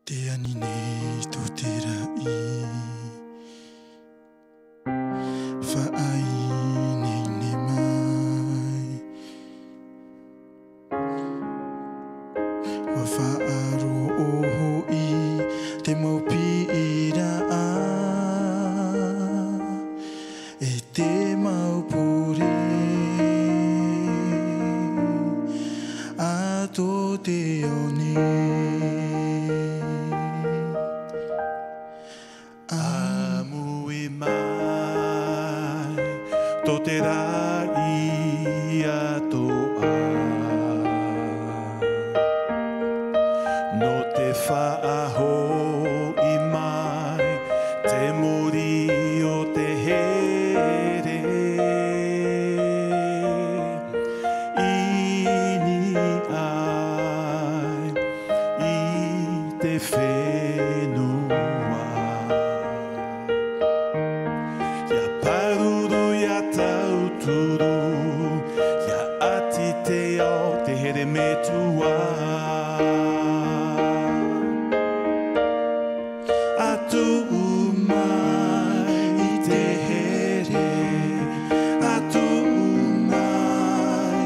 Te ani nei tō te rai Whaai nei ne mai Wa whaaro oho I te maupi I raa E te maupure A tō te oni Tō te rai atoa No te whaaho I mai Te muri o te here Ini ai I te whenua Ia ati te ao te here me tua Atu mai I te here Atu mai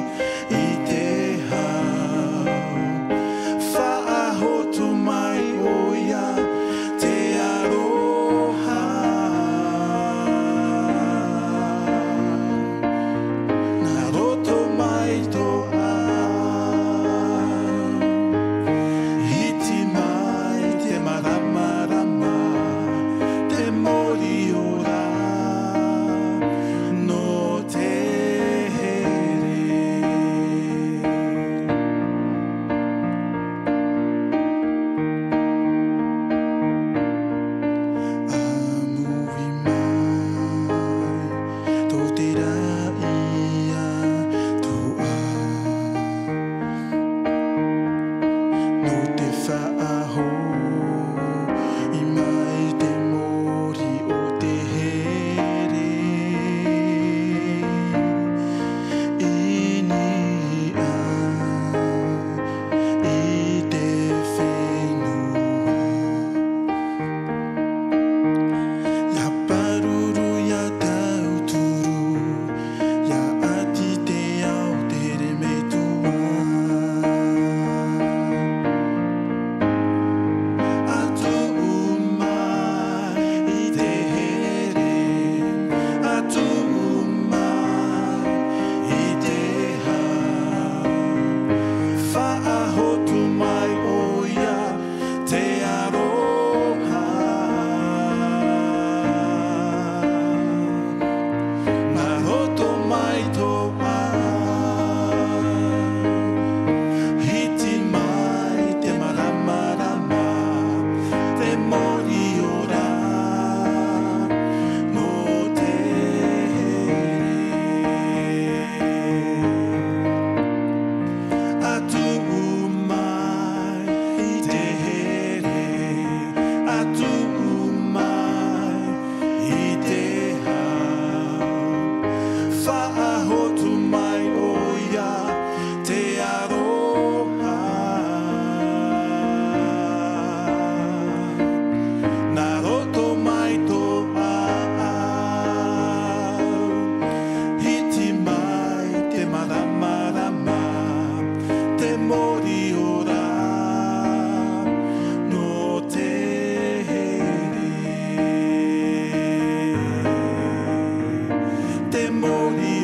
I te hau Whaahoto mai o ia te aroha Te mori